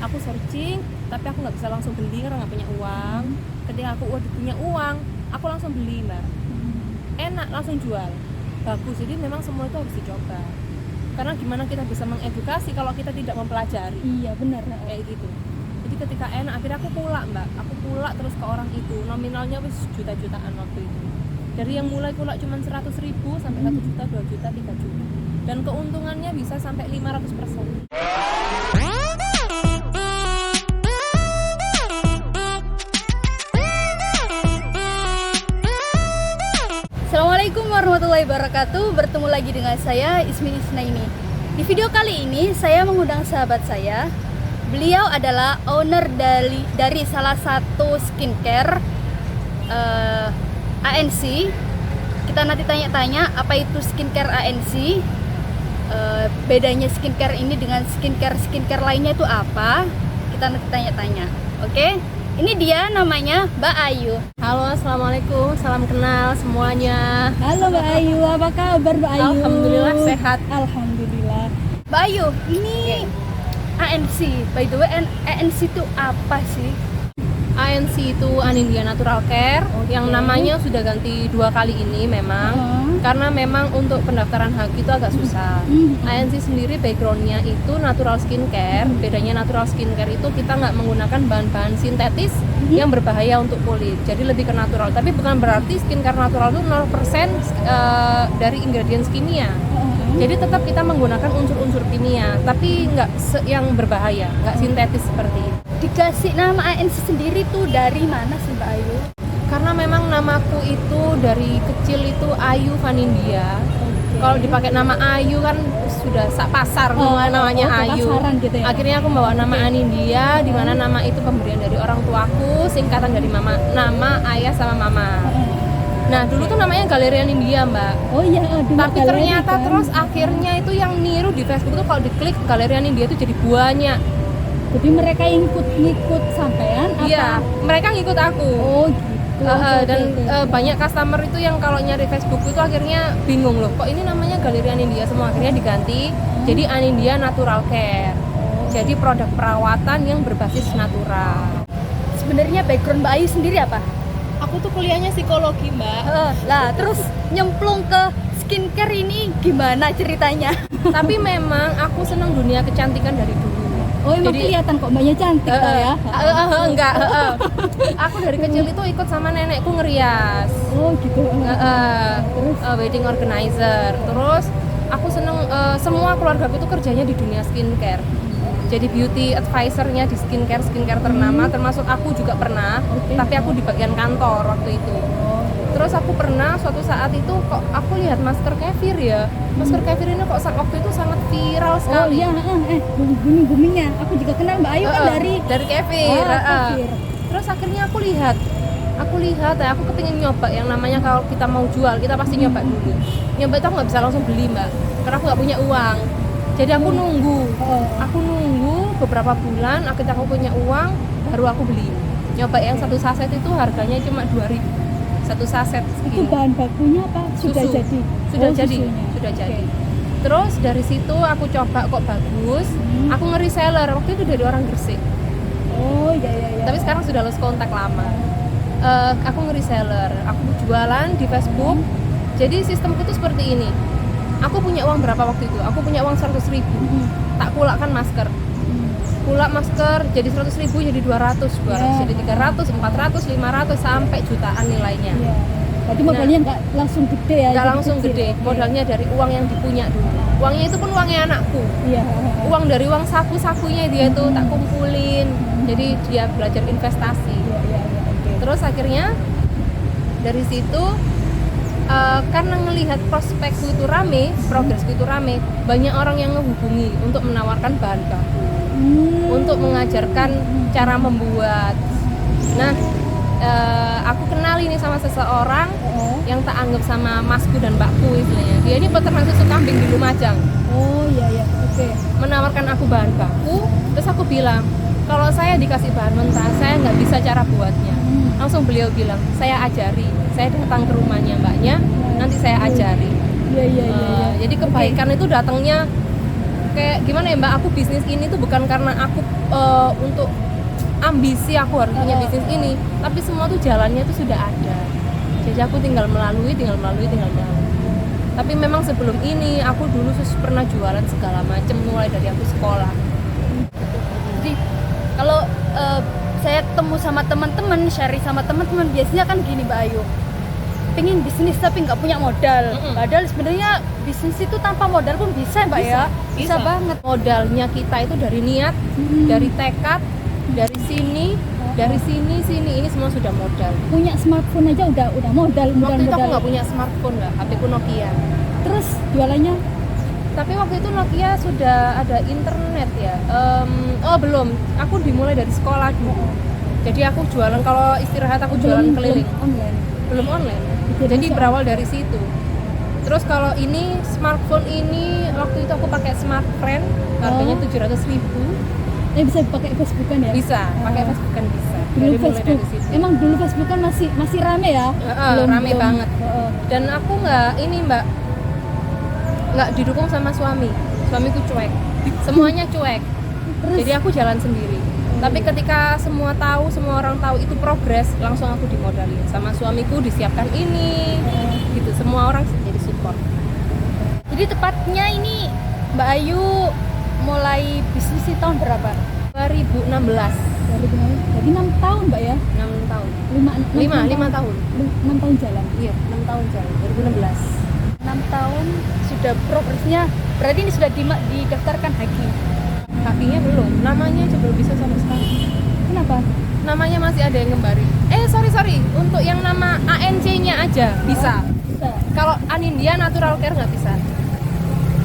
Aku searching, tapi aku nggak bisa langsung beli karena nggak punya uang. Ketika aku udah punya uang, aku langsung beli mbak. Enak, langsung jual, bagus. Jadi memang semua itu harus dicoba. Karena gimana kita bisa mengedukasi kalau kita tidak mempelajari? Iya benar. Kayak gitu. Jadi ketika enak, akhirnya aku pula mbak. Aku pula terus ke orang itu. Nominalnya wis juta-jutaan waktu itu. Dari yang mulai pula cuma 100.000 sampai 1 juta, 2 juta, 3 juta. Dan keuntungannya bisa sampai 500%. Assalamualaikum warahmatullahi wabarakatuh. Bertemu lagi dengan saya Ismi Isnaini. Di video kali ini saya mengundang sahabat saya. Beliau adalah owner dari salah satu skincare ANC. Kita nanti tanya-tanya apa itu skincare ANC, bedanya skincare ini dengan skincare lainnya itu apa. Kita nanti tanya-tanya. Oke, ini dia namanya Mbak Ayu. Halo, assalamualaikum, salam kenal semuanya. Halo Mbak Ayu, apa kabar Mbak Ayu? Alhamdulillah sehat. Alhamdulillah. Mbak Ayu, ini ANC. By the way, ANC itu apa sih? ANC itu Anindya Natural Care, yang namanya sudah ganti 2 kali ini memang. Karena memang untuk pendaftaran HAG itu agak susah. ANC sendiri backgroundnya itu natural skincare. Bedanya natural skincare itu kita nggak menggunakan bahan-bahan sintetis yang berbahaya untuk kulit. Jadi lebih ke natural. Tapi bukan berarti skincare natural itu 0% dari ingredients kimia. Jadi tetap kita menggunakan unsur-unsur kimia, tapi nggak yang berbahaya, nggak sintetis seperti itu. Dikasih nama ANC sendiri tuh dari mana sih Mbak Ayu? Karena memang namaku itu dari kecil itu Ayu Vanindya. Kalau dipakai nama Ayu kan sudah sak pasar namanya Ayu. Gitu ya? Akhirnya aku bawa nama Anindya, di mana nama itu pemberian dari orang tuaku, singkatan dari nama ayah sama mama. Nah dulu tuh namanya Galeri Anindya mbak. Oh iya. Tapi ternyata kan? Terus akhirnya itu yang niru di Facebook tuh kalau diklik Galeri Anindya itu jadi banyak. Jadi mereka ngikut sampean? Iya, mereka ngikut aku. Oh gitu. Banyak customer itu yang kalau nyari Facebook itu akhirnya bingung loh, kok ini namanya Galeri Anindya semua, akhirnya diganti jadi Anindya Natural Care. Jadi produk perawatan yang berbasis natural. Sebenarnya background Mbak Ayu sendiri apa? Aku tuh kuliahnya psikologi mbak. Lah terus nyemplung ke skincare ini gimana ceritanya? Tapi memang aku senang dunia kecantikan dari dulu. Oh emang kelihatan kok mbaknya cantik ya? Enggak. Aku dari kecil itu ikut sama nenekku ngerias. Oh gitu. Terus wedding organizer. Terus aku seneng semua keluargaku tuh kerjanya di dunia skincare. Jadi beauty advisornya di skincare ternama, termasuk aku juga pernah. Tapi aku di bagian kantor waktu itu. Terus aku pernah suatu saat itu kok aku lihat masker Kefir ya. Masker Kefir ini kok waktu itu sangat viral sekali. Oh iya, boomingnya. Aku juga kenal Mbak Ayu kan dari Kefir. Kefir. Terus akhirnya aku lihat aku kepingin nyoba yang namanya kalau kita mau jual kita pasti nyoba dulu. Nyoba itu aku nggak bisa langsung beli mbak, karena aku nggak punya uang. Jadi aku nunggu beberapa bulan, akhirnya aku punya uang baru aku beli. Nyoba yang 1 saset itu harganya cuma 2.000. 1 saset itu bahan bakunya apa? Sudah jadi? Sudah jadi. Terus dari situ aku coba kok bagus. Aku nge-reseller waktu itu dari orang Gresik. Oh iya. Tapi sekarang sudah lost kontak lama. Aku nge-reseller, aku jualan di Facebook. Jadi sistemku tuh seperti ini. Aku punya uang berapa waktu itu? Aku punya uang 100.000. Tak pulakan masker. Pulak masker jadi 100.000 jadi 200 jadi 300, 400, 500 sampai jutaan nilainya. Jadi modalnya nggak langsung gede ya? Nggak langsung gede, modalnya dari uang yang dipunya dulu. Uangnya itu pun uangnya anakku. Uang dari uang saku-sakunya dia itu tak kumpulin. Jadi dia belajar investasi. Terus akhirnya dari situ karena ngelihat prospekku itu rame, progresku itu rame, banyak orang yang menghubungi untuk menawarkan bahan baku. Untuk mengajarkan cara membuat. Nah, aku kenal ini sama seseorang yang tak anggap sama masku dan mbakku istilahnya. Dia ini peternak susu kambing di Lumajang. Oh iya. Menawarkan aku bahan baku, terus aku bilang kalau saya dikasih bahan mentah, saya nggak bisa cara buatnya. Langsung beliau bilang, saya ajari. Saya datang ke rumahnya mbaknya, nanti saya ajari. Jadi kebaikan itu datangnya kayak gimana ya Mbak, aku bisnis ini tuh bukan karena aku untuk ambisi aku harus punya bisnis ini, tapi semua tuh jalannya tuh sudah ada. Jadi aku tinggal melalui. Tapi memang sebelum ini aku dulu pernah jualan segala macam mulai dari aku sekolah. Jadi kalau saya ketemu sama teman-teman, sharing sama teman-teman, biasanya kan gini Mbak Ayu, pengen bisnis tapi nggak punya modal. Padahal sebenarnya bisnis itu tanpa modal pun bisa Mbak ya. Bisa banget. Modalnya kita itu dari niat, dari tekad, dari sini ini semua sudah modal. Punya smartphone aja udah modal. Waktu itu aku nggak punya smartphone Mbak, HP ku Nokia. Terus jualannya? Tapi waktu itu Nokia sudah ada internet ya. Belum. Aku dimulai dari sekolah dulu. Jadi aku jualan, kalau istirahat aku jualan keliling. Belum online. Jadi berawal dari situ. Terus kalau ini smartphone ini waktu itu aku pakai Smartfriend, harganya 700.000. Ini bisa pakai Facebookan ya? Bisa, pakai Facebookan bisa. Dulu Dari mulai dari situ. Emang dulu Facebookan masih rame ya? Rame banget. Dan aku nggak didukung sama suamiku cuek, semuanya cuek. Jadi aku jalan sendiri. Tapi ketika semua orang tahu itu progres, langsung aku dimodalin sama suamiku, disiapkan ini gitu, semua orang jadi support. Jadi tepatnya ini Mbak Ayu mulai bisnis di tahun berapa? 2016. Jadi 6 tahun Mbak ya? 6 tahun. 5 tahun. 6 tahun jalan. Iya, 6 tahun jalan. 2016. 6 tahun sudah progresnya, berarti ini sudah didaftarkan Haki. Hakinya belum, namanya aja belum bisa sama sekali. Kenapa? Namanya masih ada yang ngembarin. Sorry, untuk yang nama ANC-nya aja bisa. Bisa. Kalau Anindya Natural Care nggak bisa.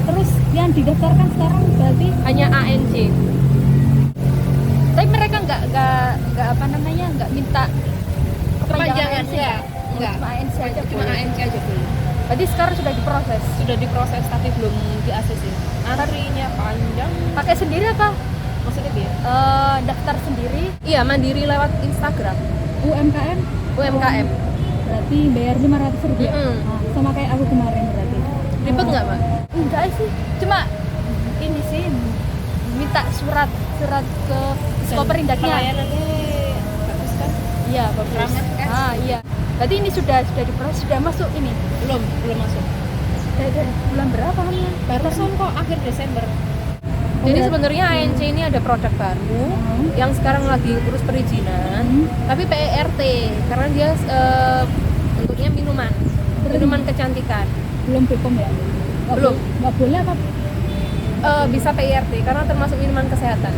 Terus yang didaftarkan sekarang berarti Hanya ANC. Tapi mereka nggak minta Kepanjangan ANC ya? Enggak. Cuma ANC aja Cuma boleh. ANC aja dulu. Berarti sekarang sudah diproses. Sudah diproses tapi belum di ACC. Antrinya panjang. Pakai sendiri apa? Maksudnya dia? Daftar sendiri. Iya, mandiri lewat Instagram. UMKM? UMKM. Berarti bayar 500 rupiah. Nah, sama kayak aku kemarin berarti. Ribet nggak, Mbak? Enggak sih, cuma ini sih minta surat ke Psikoperindaknya. Pelayanannya bagus kan? Iya, bagus. Ramah kan? Iya. Berarti ini sudah diproses, sudah masuk ini. Belum masuk. Dari bulan berapa kan? Barusan kok akhir Desember. Jadi sebenarnya ANC ini ada produk baru yang sekarang lagi urus perizinan, tapi PERT karena dia bentuknya minuman kecantikan. Belum BPOM ya? Belum. Nggak boleh apa? Bisa PERT karena termasuk minuman kesehatan.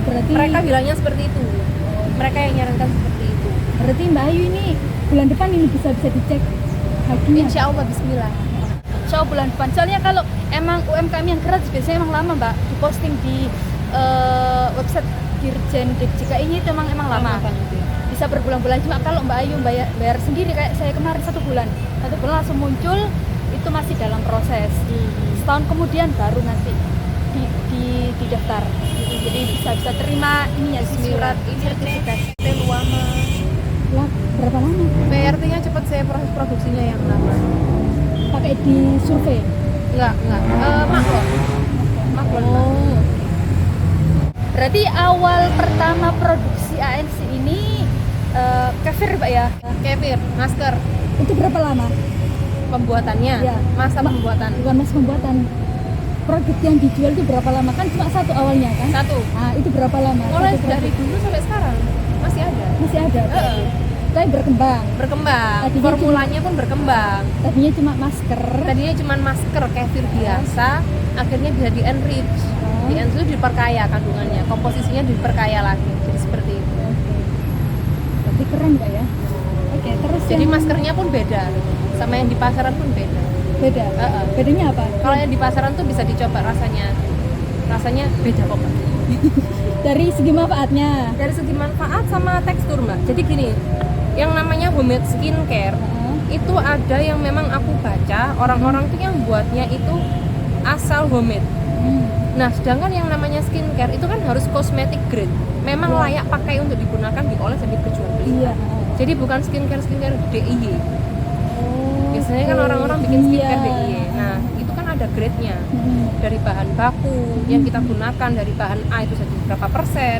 Berarti Mereka bilangnya seperti itu. Mereka yang nyarankan seperti itu. Berarti Mbak Ayu ini bulan depan ini bisa dicek hakinya. Insya Allah Bismillah. Insya Allah bulan depan. Soalnya kalau emang UMKM yang gratis biasanya emang lama Mbak, diposting di website Dirjen DJKI ini itu emang lama. Bisa berbulan-bulan. Cuma kalau Mbak Ayu bayar sendiri kayak saya kemarin 1 bulan langsung muncul, itu masih dalam proses. Setahun kemudian baru nanti didaftar. Jadi bisa terima ininya surat sertifikasi. Lah, berapa lama? PERT-nya cepat, saya proses produksinya yang lama. Pakai di survei? Enggak. Maklon. Berarti awal pertama produksi ANC ini kefir Mbak ya? Kefir, masker. Itu berapa lama? Pembuatannya, Ya. masa pembuatan. Bukan mas pembuatan. Produk yang dijual itu berapa lama? Kan cuma 1 awalnya kan? 1. Nah, itu berapa lama? Mulai Satu produk. dari dulu sampai sekarang masih ada. Masih ada. Tapi berkembang. Tadinya Formulanya pun berkembang. Tadinya cuma masker. Tadinya cuma masker kefir biasa, akhirnya bisa di enrich. Di enrich itu diperkaya kandungannya, komposisinya diperkaya lagi. Jadi seperti itu. Tapi keren Mbak ya? Oke, terus Jadi yang maskernya pun beda, sama yang di pasaran pun beda. beda. Bedanya apa? Kalau yang di pasaran tuh bisa dicoba rasanya beda kok Mbak. Dari segi manfaatnya. Dari segi manfaat sama tekstur Mbak. Jadi gini, yang namanya homemade skincare itu ada yang memang aku baca orang-orang tuh yang buatnya itu asal homemade. Nah, sedangkan yang namanya skincare itu kan harus cosmetic grade. Memang layak pakai untuk digunakan, dioles dan dijual beli. Iya. Jadi bukan skincare DIY. Biasanya kan orang-orang bikin skincare DIY. Nah, itu kan ada grade-nya. Dari bahan baku yang kita gunakan, dari bahan A itu jadi berapa persen,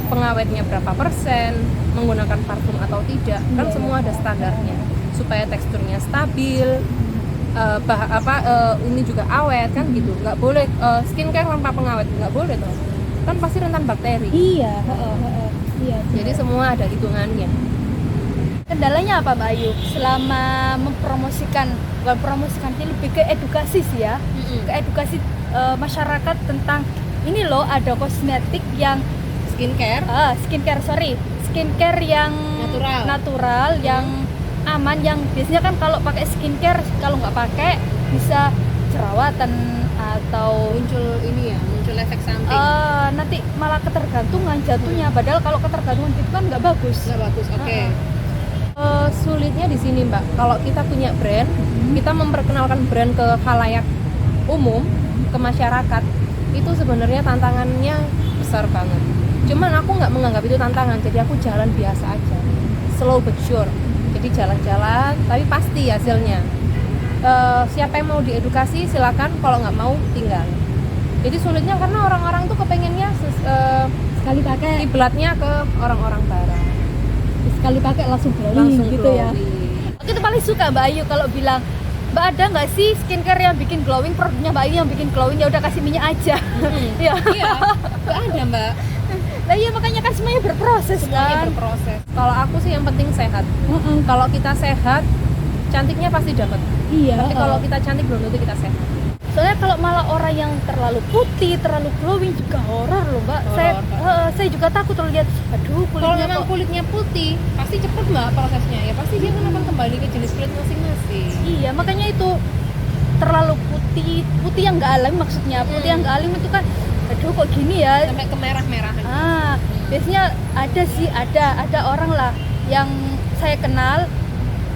pengawetnya berapa persen, menggunakan parfum atau tidak, kan semua ada standarnya supaya teksturnya stabil, ini juga awet kan gitu. Nggak boleh skincare tanpa pengawet, nggak boleh toh, kan pasti rentan bakteri. Iya. Jadi semua ada hitungannya. Kendalanya apa Mbak Ayu selama bukan promosikan ini lebih ke edukasi sih ya, ke edukasi masyarakat tentang ini loh ada kosmetik yang skincare yang natural yang aman, yang biasanya kan kalau pakai skincare kalau nggak pakai bisa jerawatan atau muncul efek samping. Nanti malah ketergantungan jatuhnya, padahal kalau ketergantungan itu kan nggak bagus. Sulitnya di sini Mbak, kalau kita punya brand, kita memperkenalkan brand ke khalayak umum, ke masyarakat, itu sebenarnya tantangannya besar banget. Cuman aku nggak menganggap itu tantangan, jadi aku jalan biasa aja, slow but sure. Jadi jalan-jalan, tapi pasti hasilnya. Siapa yang mau diedukasi silakan, kalau nggak mau tinggal. Jadi sulitnya karena orang-orang tuh kepengennya Sekali pakai kiblatnya ke orang-orang barat. sekali pakai langsung glowing gitu ya. Aku tuh paling suka Mbak Ayu kalau bilang, Mbak ada nggak sih skincare yang bikin glowing, produknya Mbak Ayu yang bikin glowing, ya udah kasih minyak aja. Iya, nggak ada Mbak. Nah iya makanya kan semuanya berproses kan. Kalau aku sih yang penting sehat. Kalau kita sehat, cantiknya pasti dapat. Iya. Tapi kalau kita cantik belum tentu kita sehat. Soalnya kalau malah orang yang terlalu putih, terlalu glowing juga horor loh Mbak. Saya juga takut kalau lihat, aduh Kalau kulitnya memang kok. kulitnya putih, pasti cepet Mbak prosesnya. Ya pasti dia kan akan kembali ke jenis kulit masing-masing. Iya makanya itu terlalu putih yang nggak alami maksudnya. Putih yang nggak alami itu kan, aduh kok gini ya. Sampai kemerah-merahan. Biasanya ada orang lah yang saya kenal,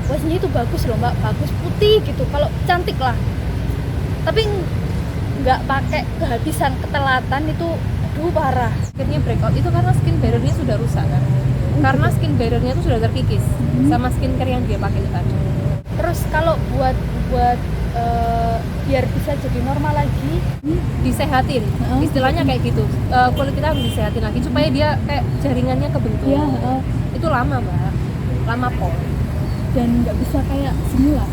wajahnya itu bagus loh Mbak, bagus putih gitu, kalau cantik lah. Tapi nggak pakai kehabisan ketelatan itu, aduh parah. Akhirnya breakout itu karena skin barrier-nya sudah rusak kan. Karena skin barrier-nya itu sudah terkikis sama skincare yang dia pakai itu tadi. Terus kalau buat biar bisa jadi normal lagi, disehatin, istilahnya kayak gitu. Kulit kita harus disehatin lagi supaya dia kayak jaringannya kebentuk. Itu lama Mbak, lama pol. Dan nggak bisa kayak semula.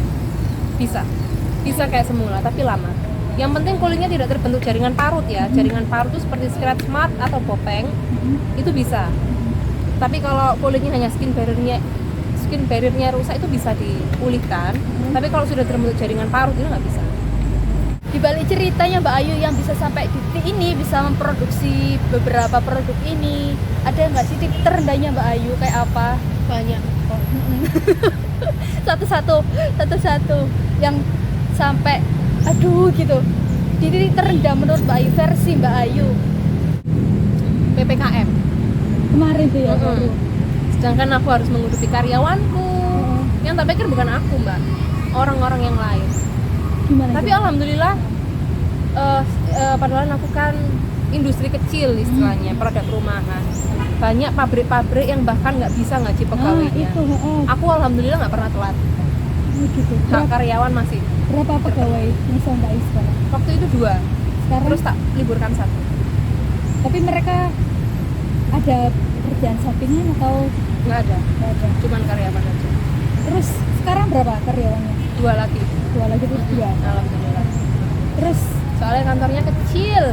Bisa kayak semula tapi lama. Yang penting kulitnya tidak terbentuk jaringan parut ya. Jaringan parut itu seperti scratch mark atau bopeng, itu bisa. Tapi kalau kulitnya hanya skin barrier-nya rusak itu bisa dipulihkan. Tapi kalau sudah terbentuk jaringan parut itu nggak bisa. Di balik ceritanya Mbak Ayu yang bisa sampai di titik ini, bisa memproduksi beberapa produk ini, ada nggak sih titik terendahnya Mbak Ayu kayak apa? Banyak. Satu-satu yang sampai aduh gitu di titik terendah menurut Mbak Ayu, versi Mbak Ayu. PPKM Kemarin tuh ya. sedangkan aku harus menghidupi karyawanku. Yang tak pikir bukan aku Mbak, orang-orang yang lain. Gimana? Tapi alhamdulillah padahal aku kan industri kecil istilahnya, produk rumahan. Banyak pabrik-pabrik yang bahkan nggak bisa ngaji pegawainya. Aku alhamdulillah nggak pernah telat. Gitu. Hak karyawan masih. Berapa pegawai yang Mbak Ayu sekarang? Waktu itu 2. Sekarang Terus tak liburkan 1. tapi mereka ada kerjaan sampingan atau Nggak ada, cuman karyawan aja. terus sekarang berapa karyawannya? 2 lagi. 2 lagi terus 2. Alhamdulillah. Terus Soalnya kantornya kecil.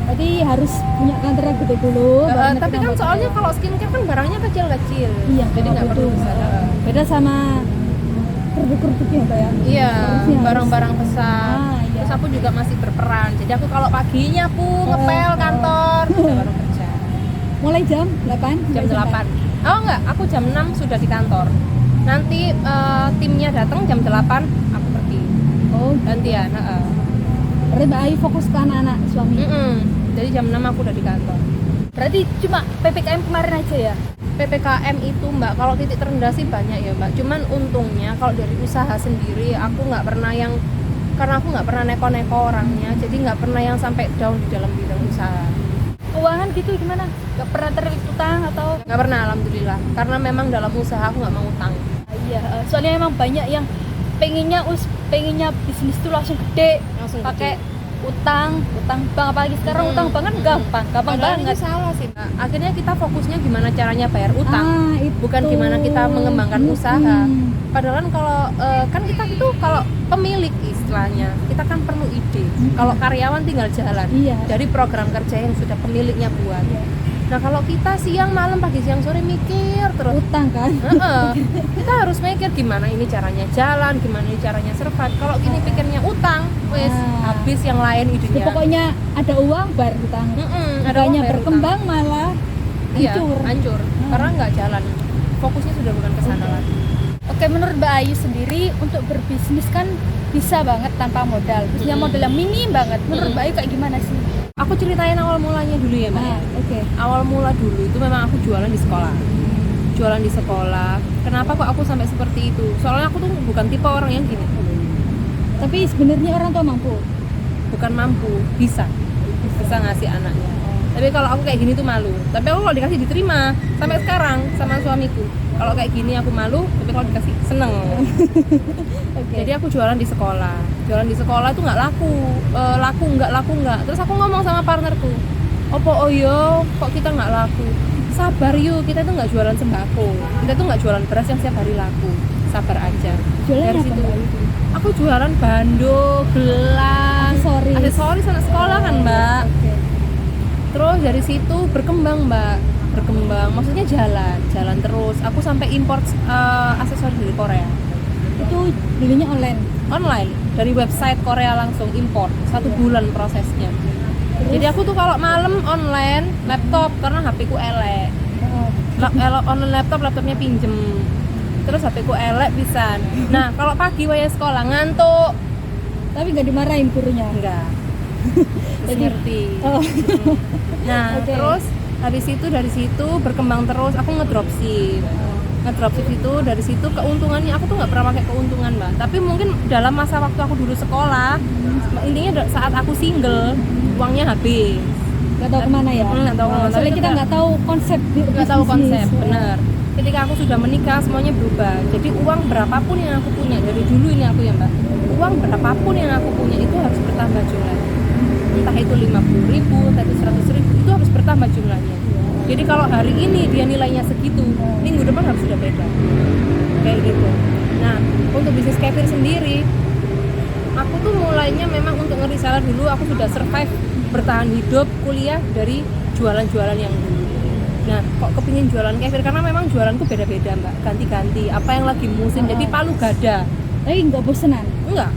tadi harus punya kantor yang gede dulu. Tapi kan soalnya kalau skincare kan barangnya kecil-kecil. Iya, jadi nggak perlu besar. Beda sama produk-produknya Mbak ya. Iya, Harusnya barang-barang besar. Iya. Terus aku juga masih berperan. Jadi aku kalau paginya ngepel kantor, udah baru kerja. Mulai jam 8? Jam 8. Oh enggak, aku jam 6 sudah di kantor. Nanti timnya datang jam 8, aku pergi. Oh, Gantian, berarti Mbak Ayu fokus ke anak-anak suami. Jadi jam 6 aku udah di kantor. Berarti cuma PPKM kemarin aja ya? PPKM itu Mbak, kalau titik terendah sih banyak ya Mbak. Cuman untungnya kalau dari usaha sendiri aku nggak pernah yang, karena aku nggak pernah neko-neko orangnya, jadi nggak pernah yang sampai down di dalam bidang usaha. Keuangan gitu gimana? Gak pernah terlilit utang atau? Nggak pernah alhamdulillah, karena memang dalam usaha aku nggak mau utang. Iya, soalnya emang banyak yang pengennya bisnis itu langsung gede, langsung pakai utang bank, apalagi sekarang utang bank kan gampang Padahal banget. itu salah sih. Nah, akhirnya kita fokusnya gimana caranya bayar utang, itu. bukan gimana kita mengembangkan usaha. Padahal kan kalau kan kita itu kalau pemilik istilahnya, kita kan perlu ide. Kalau karyawan tinggal jalan dari program kerja yang sudah pemiliknya buat. Nah kalau kita siang malam pagi siang sore mikir terus Utang kan? kita harus mikir gimana ini caranya jalan, gimana ini caranya survive. Kalau gini pikirnya utang, wes habis yang lain Jadi idenya. pokoknya ada uang bayar utang. Ada uang Hanya bayar berkembang malah Iya, hancur. hancur. Karena nggak jalan. Fokusnya sudah bukan ke sana lagi. Oke, menurut Mbak Ayu sendiri untuk berbisnis kan bisa banget tanpa modal. Maksudnya modal yang minim banget. Menurut Mbak Ayu kayak gimana sih? Aku ceritain awal mulanya dulu ya, Mbak. Oke. Awal mula dulu itu memang aku jualan di sekolah. Jualan di sekolah. Kenapa kok aku sampai seperti itu? Soalnya aku tuh bukan tipe orang yang gini. Tapi sebenarnya orang tua mampu. Bukan mampu, bisa ngasih anaknya. Tapi kalau aku kayak gini tuh malu. Tapi aku kalau dikasih diterima sampai sekarang sama suamiku. Kalau kayak gini aku malu, tapi kalau dikasih seneng. Jadi aku jualan di sekolah. Jualan di sekolah itu nggak laku, laku nggak. Terus aku ngomong sama partnerku, opo oyo, kok kita nggak laku? Sabar yuk, kita tuh nggak jualan sembako. Kita tuh nggak jualan beras yang setiap hari laku. Sabar aja. Jualan Dari apa, situ, Mbak Ayu? aku jualan bando, gelas, aksesoris anak sekolah kan, Mbak. Oke. Terus dari situ berkembang, Mbak. Maksudnya jalan terus. Aku sampai import aksesoris dari Korea. Itu belinya Online dari website Korea langsung import. 1 bulan prosesnya. Jadi aku tuh kalau malam online laptop karena HP ku elek. Online laptopnya pinjem. Terus HP ku elek pisan. Nah, kalau pagi waya sekolah ngantuk. Tapi nggak dimarahin gurunya. Enggak. Jadi- Ngerti. Oh. Nah, Oke. terus habis itu dari situ berkembang terus. Aku ngedropship itu dari situ keuntungannya aku tuh nggak pernah pakai keuntungan, Mbak. Tapi mungkin dalam masa waktu aku dulu sekolah, intinya saat aku single, uangnya habis. Nggak tahu kemana ya? Nggak tahu kemana. Soalnya Tapi kita nggak tahu konsep. Nggak tahu bisnis. konsep, bener. Ketika aku sudah menikah semuanya berubah. Jadi uang berapapun yang aku punya dari dulu ini aku ya, Mbak. Uang berapapun yang aku punya itu harus bertambah jumlahnya. Entah itu 50.000, entah itu 100.000, itu harus bertambah jumlahnya. Jadi kalau hari ini dia nilainya segitu, minggu depan harus sudah beda. Kayak gitu. Nah, untuk bisnis kefir sendiri, aku tuh mulainya memang untuk ngereseller dulu. Aku sudah survive bertahan hidup kuliah dari jualan-jualan yang dulu. Nah, kok kepingin jualan kefir karena memang jualanku beda-beda, Mbak. Ganti-ganti. Apa yang lagi musim, jadi palu gada. Tapi nggak bosenan. Enggak,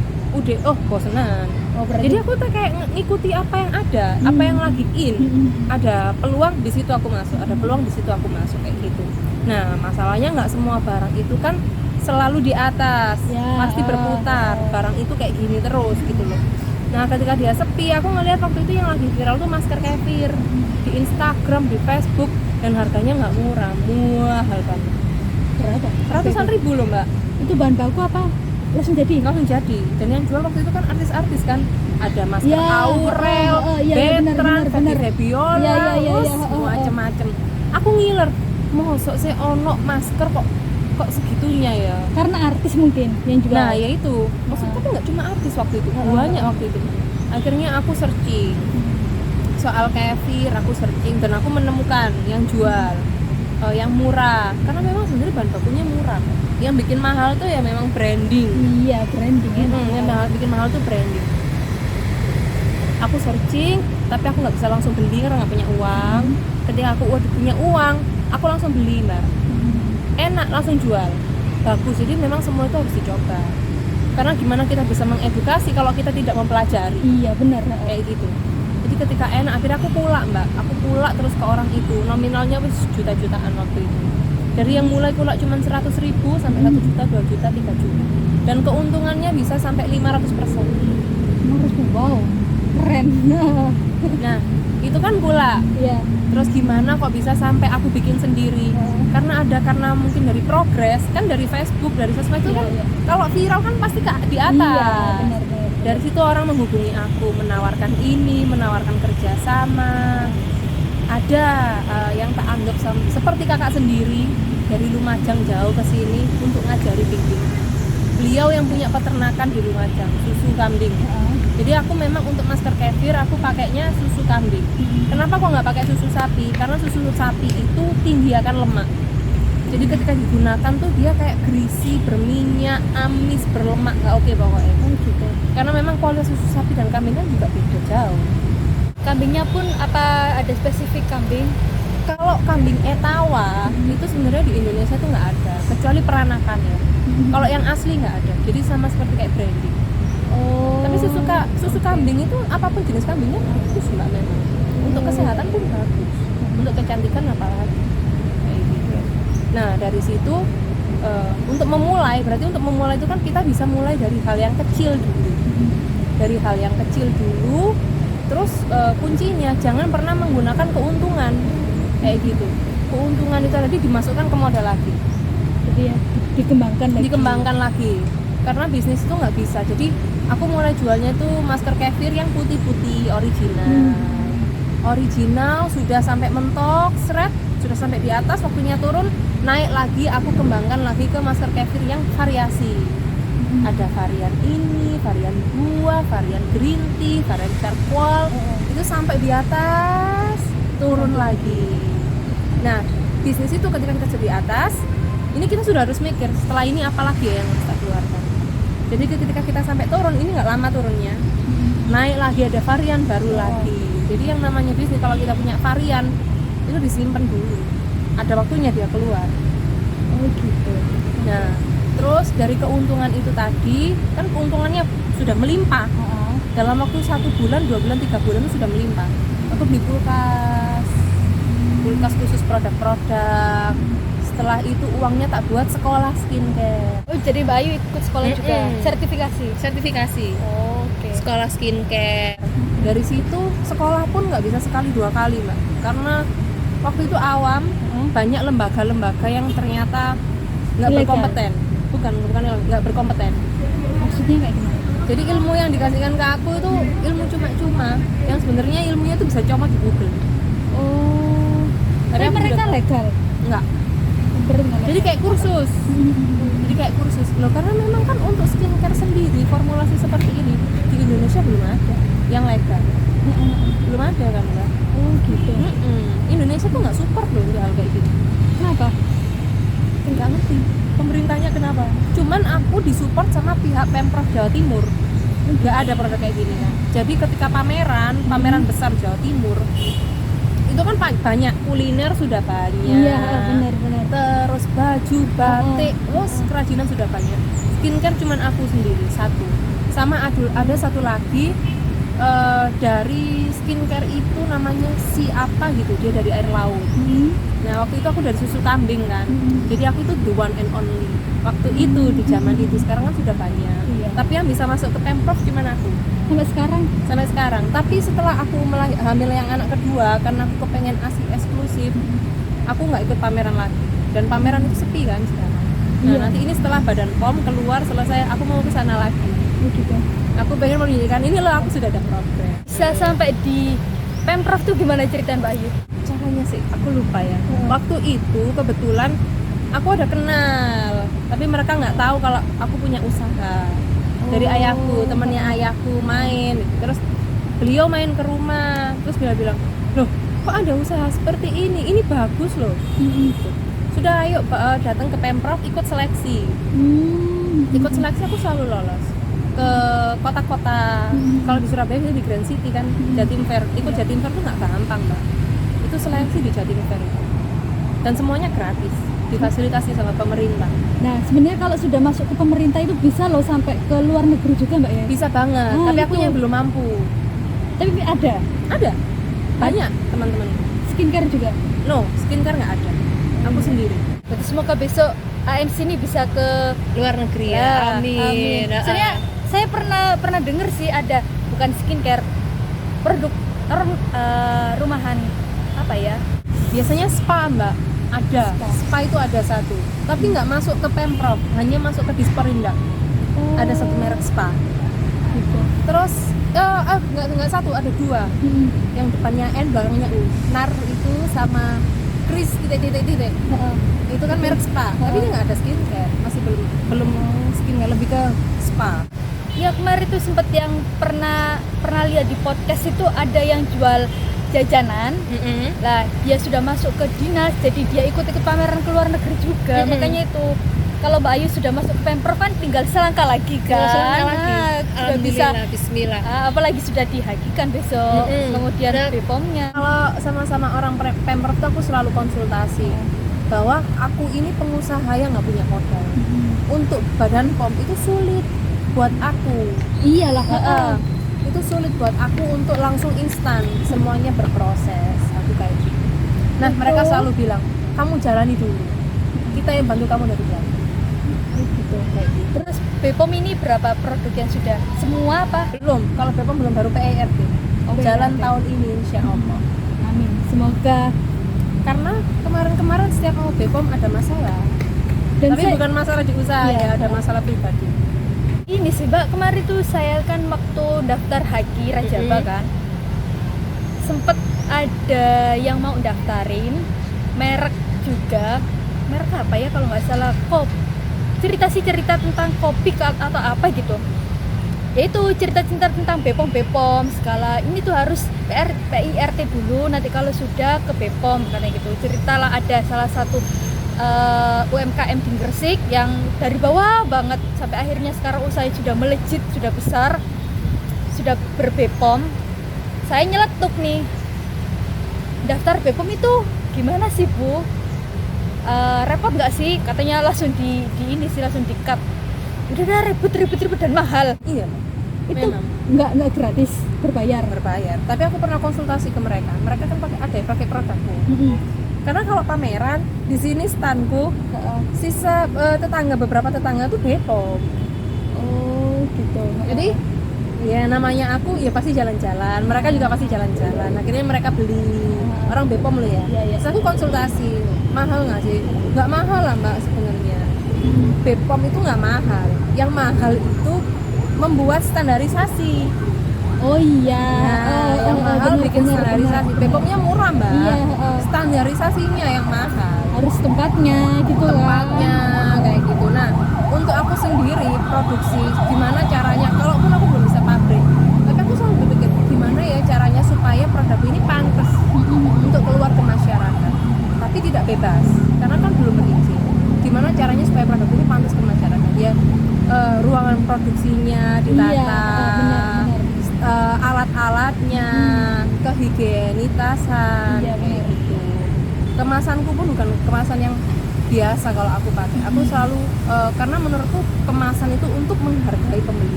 bosenan. Berarti Jadi aku tuh kayak ngikuti apa yang ada, apa yang lagi in. Ada peluang di situ aku masuk, ada peluang di situ aku masuk kayak gitu. Nah, masalahnya nggak semua barang itu kan selalu di atas, pasti berputar. Barang itu kayak gini terus gitu loh. Nah, ketika dia sepi, aku ngelihat waktu itu yang lagi viral tuh masker kefir di Instagram, di Facebook, dan harganya nggak murah, mahal banget. berapa? Ratusan ribu loh, Mbak. Itu bahan baku apa? Langsung jadi? Langsung jadi. Dan yang jual waktu itu kan artis-artis kan. Ada masker Ya, Aurel, benar, Betran, Febiola, Ya. macem-macem. Aku ngiler, mosok sih ono masker kok segitunya ya. Karena artis mungkin yang jual. Nah, ya itu. Maksudnya tapi nggak cuma artis waktu itu, banyak waktu itu. Akhirnya aku searching soal kefir, aku searching dan aku menemukan yang jual yang murah. Karena memang sebenarnya bahan bakunya murah. Yang bikin mahal tuh ya memang branding. Iya, branding. Yang bikin mahal tuh branding. Aku searching, tapi aku nggak bisa langsung beli karena nggak punya uang. Ketika aku udah punya uang, aku langsung beli, Mbak. Enak, langsung jual. Bagus, jadi memang semua itu harus dicoba. Karena gimana kita bisa mengedukasi kalau kita tidak mempelajari? Iya, benar. Kayak gitu. Jadi ketika enak, akhirnya aku pula, Mbak. Aku pula terus ke orang itu. Nominalnya wis juta-jutaan waktu itu. Dari yang mulai pula cuma 100.000 sampai 1 juta, 2 juta, 3 juta. Dan keuntungannya bisa sampai 500%. Wow, keren. Nah, itu kan pula. Iya. Terus gimana kok bisa sampai aku bikin sendiri? Karena mungkin dari progres, kan dari Facebook, dari sosmed itu kan kalau viral kan pasti di atas. Iya, benar. Dari situ orang menghubungi aku, menawarkan ini, menawarkan kerjasama. Ada yang tak anggap seperti kakak sendiri dari Lumajang jauh ke sini untuk ngajari bikin. beliau yang punya peternakan di Lumajang, susu kambing. Jadi aku memang untuk masker kefir aku pakainya susu kambing. Kenapa kok nggak pakai susu sapi? Karena susu sapi itu tinggi akan lemak. Jadi ketika digunakan tuh dia kayak greasy, berminyak, amis, berlemak, nggak oke pokoknya. Gitu. Karena memang kualitas susu sapi dan kambing kan juga beda jauh. Kambingnya pun apa ada spesifik kambing? Kalau kambing etawa itu sebenarnya di Indonesia tuh nggak ada, kecuali peranakan ya. Kalau yang asli nggak ada. Jadi sama seperti kayak branding. Oh. Tapi susu kambing itu apapun jenis kambingnya bagus mbak memang. Untuk kesehatan pun bagus. Untuk kecantikan apalagi. Kayak gitu. Nah dari situ untuk memulai itu kan kita bisa mulai dari hal yang kecil dulu. Dari hal yang kecil dulu. Terus kuncinya jangan pernah menggunakan keuntungan kayak gitu. Keuntungan itu tadi dimasukkan ke modal lagi. Jadi ya Dikembangkan lagi. Karena bisnis itu nggak bisa. Jadi aku mulai jualnya tuh masker kefir yang putih-putih original. Original sudah sampai mentok, seret, sudah sampai di atas, waktunya turun, naik lagi, aku kembangkan lagi ke masker kefir yang variasi. Ada varian ini, varian buah, varian green tea, varian charcoal. Itu sampai di atas, turun lagi. Nah, bisnis itu ketika kita sudah di atas, ini kita sudah harus mikir setelah ini apa lagi yang harus kita keluarkan. Jadi ketika kita sampai turun, ini nggak lama turunnya, naik lagi ada varian baru lagi. Jadi yang namanya bisnis kalau kita punya varian itu disimpan dulu, ada waktunya dia keluar. gitu. Nah terus dari keuntungan itu tadi kan keuntungannya sudah melimpah dalam waktu 1 bulan, 2 bulan, 3 bulan itu sudah melimpah. Aku beli kulkas khusus produk-produk. Setelah itu uangnya tak buat sekolah skincare. Oh jadi Mbak Ayu ikut sekolah juga? Sertifikasi? Oke. Sekolah skincare. Dari situ sekolah pun nggak bisa sekali 2 kali mbak. Karena waktu itu awam, banyak lembaga-lembaga yang ternyata nggak berkompeten. Bukan nggak berkompeten. Maksudnya kayak gimana? Jadi ilmu yang dikasihkan ke aku itu ilmu cuma-cuma. Yang sebenarnya ilmunya itu bisa comot di Google. Oh. Tapi mereka legal? Enggak. Jadi kayak kursus. Loh karena memang kan untuk skincare sendiri formulasi seperti ini di Indonesia belum ada yang legal. Belum ada kan mbak? Oh gitu. Indonesia tuh nggak support loh hal kayak gitu. Kenapa? Nggak ngerti pemerintahnya kenapa. Cuman aku disupport sama pihak Pemprov Jawa Timur. Nggak ada produk kayak gini kan. Jadi ketika pameran besar Jawa Timur itu kan banyak kuliner sudah banyak. Iya benar. Terus baju, batik, kerajinan sudah banyak. Skincare cuman aku sendiri satu. Sama ada satu lagi dari skincare itu namanya si apa gitu, dia dari air laut. Nah waktu itu aku dari susu kambing kan. Jadi aku itu the one and only. Waktu itu di zaman itu, sekarang kan sudah banyak. Tapi yang bisa masuk ke Pemprov cuman aku. Sampai sekarang. Tapi setelah aku hamil yang anak kedua, karena aku kepengen ASI eksklusif, aku nggak ikut pameran lagi. Dan pameran itu sepi kan sekarang. Nah nanti ini setelah Badan POM keluar selesai, aku mau ke sana lagi. Gitu. Aku pengen menunjukkan ini loh aku sudah ada program. Bisa sampai di Pemprov tuh gimana ceritanya Mbak Ayu? Caranya sih aku lupa ya. Waktu itu kebetulan aku ada kenal, tapi mereka nggak tahu kalau aku punya usaha. Dari ayahku, temannya ayahku main, terus beliau main ke rumah, terus dia bilang, loh kok ada usaha seperti ini bagus loh. Sudah ayo datang ke Pemprov ikut seleksi. Ikut seleksi aku selalu lolos ke kota-kota. Kalau di Surabaya itu di Grand City kan, Jatim Fair. Ikut Jatim Fair tuh nggak gampang mbak. Itu seleksi di Jatim Fair itu. Dan semuanya gratis, difasilitasi sama pemerintah. Nah sebenarnya kalau sudah masuk ke pemerintah itu bisa loh sampai ke luar negeri juga mbak ya? Bisa banget, tapi aku yang belum mampu. Tapi ada? Ada, banyak teman-teman. Skincare juga? No, skincare nggak ada. Aku sendiri. Berarti semoga besok ANC ini bisa ke Luar negeri ya. Amin. Soalnya saya pernah dengar sih ada bukan skincare, produk rumahan apa ya? Biasanya spa mbak. Ada. Spa itu ada satu. Tapi nggak masuk ke Pemprov, hanya masuk ke Disperindak. Ada satu merek spa. Gitu. Terus nggak satu, ada 2. Yang depannya N, belakangnya U. NAR itu sama Kris Sis titik. Itu kan merek spa, tapi dia nggak ada skincare, masih belum skincare, lebih ke spa. Ya kemarin tuh sempet yang pernah lihat di podcast itu ada yang jual jajanan. Lah dia sudah masuk ke dinas, jadi dia ikut pameran ke luar negeri juga. Makanya itu kalau Mbak Ayu sudah masuk ke Pemprov kan tinggal selangkah lagi kan. Sudah bisa bismillah. Apalagi sudah dihakikan besok. Kemudian BPOM-nya. Kalau sama orang Pemprov tuh aku selalu konsultasi bahwa aku ini pengusaha yang nggak punya modal. Untuk Badan POM itu sulit buat aku. Iyalah. Itu sulit buat aku untuk langsung instan, semuanya berproses. Aku kayak gitu. Nah, mereka selalu bilang, kamu jalani dulu. Kita yang bantu kamu dari belakang. Gitu, kayak gitu. Terus BPOM ini berapa produk yang sudah? Semua apa? Belum, kalau BPOM belum, baru PERT. Jalan tahun ini insya Allah. Amin. Semoga. Karena kemarin setiap mau BPOM ada masalah. Dan tapi bukan masalah di usaha ya, ada masalah pribadi. Ini sih Mbak, kemarin tuh saya kan waktu daftar haji Rajaba kan sempet ada yang mau daftarin merek juga, merek apa ya kalau nggak salah, cerita tentang kopi atau apa gitu. Yaitu cerita tentang BPOM skala ini tuh harus PIRT dulu, nanti kalau sudah ke BPOM karena gitu. Ceritalah ada salah satu UMKM di Gresik yang dari bawah banget sampai akhirnya sekarang usahanya sudah melejit, sudah besar, sudah ber-BPOM. Saya nyeletuk nih, daftar BPOM itu gimana sih Bu? Repot nggak sih? Katanya langsung di ini sih, langsung di-cut. Udah ribet dan mahal. Iya, itu memang nggak gratis, berbayar. Tapi aku pernah konsultasi ke mereka kan pakai produkku. Karena kalau pameran di sini standku sisa beberapa tetangga tuh BPOM. Oh gitu. Jadi ya namanya aku ya pasti jalan-jalan, mereka juga pasti jalan-jalan. Akhirnya mereka beli orang BPOM loh ya. Terus aku konsultasi, mahal nggak sih? Nggak mahal lah Mbak sebenarnya. BPOM itu nggak mahal. Yang mahal itu membuat standarisasi. Oh iya. Yang mahal bikin standarisasi. BPOM-nya murah Mbak. Iya. Standarisasinya yang mahal. Harus tempatnya gitu Tempatnya kayak gitu. Nah, untuk aku sendiri produksi gimana caranya? Kalaupun aku belum bisa pabrik, tapi aku selalu berpikir gimana ya caranya supaya produk ini pantas untuk keluar ke masyarakat, tapi tidak bebas karena kan belum berizin. Gimana caranya supaya produk ini pantas ke masyarakat? Ya ruangan produksinya ditata. Benar. Alat-alatnya, kehigienitasan, kayak gitu. Kemasanku pun bukan kemasan yang biasa kalau aku pakai. Aku selalu karena menurutku kemasan itu untuk menghargai pembeli.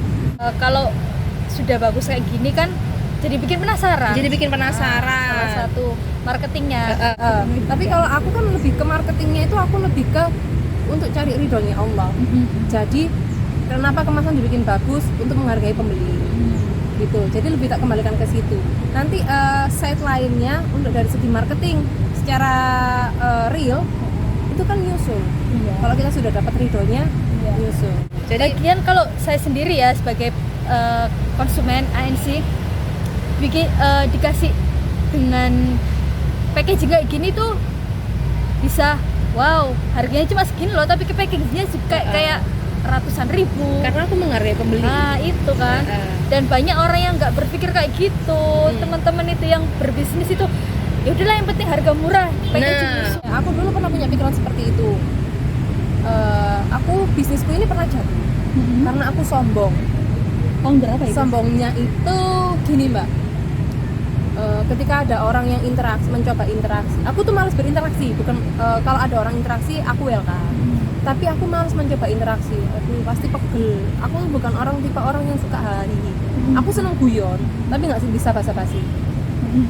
Kalau sudah bagus kayak gini kan jadi bikin penasaran. Salah satu marketingnya. Tapi kalau aku kan lebih ke marketingnya itu aku lebih ke untuk cari ridhonya Allah. Jadi kenapa kemasan dibikin bagus? Untuk menghargai pembeli. Gitu, jadi lebih tak kembalikan ke situ. Nanti side lainnya untuk dari segi marketing secara real itu kan nyusul. Kalau kita sudah dapat ridhonya, nyusul. Jadi lagian kalau saya sendiri ya sebagai konsumen ANC dikasih dengan packaging kayak gini tuh bisa wow, harganya cuma segini loh, tapi packagingnya juga kayak ratusan ribu. Karena aku menghargai pembeli. Nah itu kan. Dan banyak orang yang nggak berpikir kayak gitu. Teman-teman itu yang berbisnis itu ya udahlah yang penting harga murah. Aku dulu pernah punya pikiran seperti itu. Aku bisnisku ini pernah jatuh karena aku sombong. Founder apa itu? Sombongnya itu gini Mbak. Ketika ada orang yang mencoba interaksi, aku tuh malas berinteraksi. Bukan kalau ada orang interaksi aku welcome. Tapi aku malas mencoba interaksi. Aduh, pasti pegel. Aku bukan tipe orang yang suka hari. Aku seneng guyon, tapi nggak bisa basa-basi.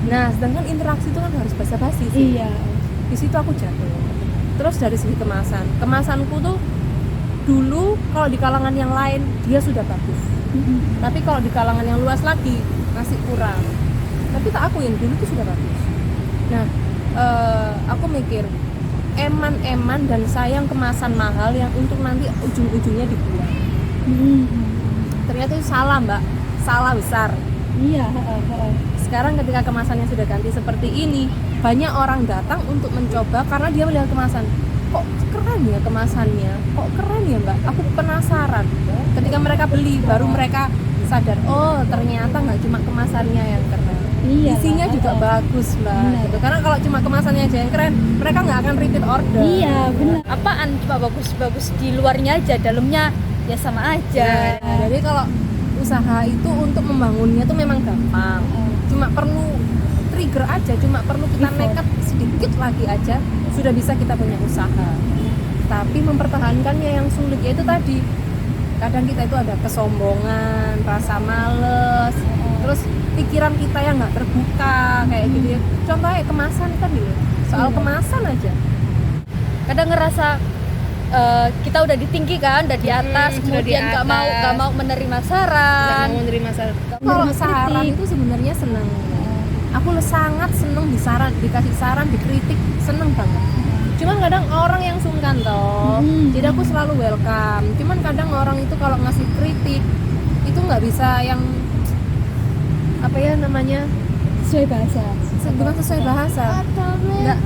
Nah, sedangkan interaksi itu kan harus basa-basi sih. Iya. Di situ aku jatuh. Terus dari segi kemasanku tuh dulu kalau di kalangan yang lain dia sudah bagus. Tapi kalau di kalangan yang luas lagi masih kurang. Tapi tak akuin dulu tuh sudah bagus. Nah, aku mikir eman dan sayang kemasan mahal yang untuk nanti ujung-ujungnya dibuang. Ternyata itu salah Mbak, salah besar. Iya. Sekarang ketika kemasannya sudah ganti seperti ini, banyak orang datang untuk mencoba karena dia melihat kemasan. Kok keren ya kemasannya, kok keren ya mbak, aku penasaran. Ketika mereka beli baru mereka sadar, oh ternyata nggak cuma kemasannya yang keren, isinya juga bagus mbak gitu. Karena kalau cuma kemasannya aja yang keren, mereka nggak akan repeat order. Iya benar. Apaan cuma bagus-bagus di luarnya aja, dalamnya ya sama aja. Nah, jadi kalau usaha itu untuk membangunnya tuh memang gampang, cuma perlu trigger aja, cuma perlu kita nekat sedikit lagi aja sudah bisa kita punya usaha. Tapi mempertahankannya yang sulit, yaitu tadi kadang kita itu ada kesombongan, rasa males, terus pikiran kita yang nggak terbuka kayak gitu ya. Contohnya kemasan kan gitu, soal kemasan aja Kadang ngerasa kita udah di tinggi kan, udah di atas, sudah di kemudian nggak mau atas. menerima saran. mau menerima saran. Menerima Kalau saran kritik. itu sebenarnya seneng. Aku sangat seneng dikasih saran, dikritik, seneng banget. Cuman kadang orang yang sungkan toh, jadi aku selalu welcome. Cuman kadang orang itu kalau ngasih kritik itu nggak bisa yang apa ya namanya, Sesuai bahasa. bukan sesuai bahasa. Nggak.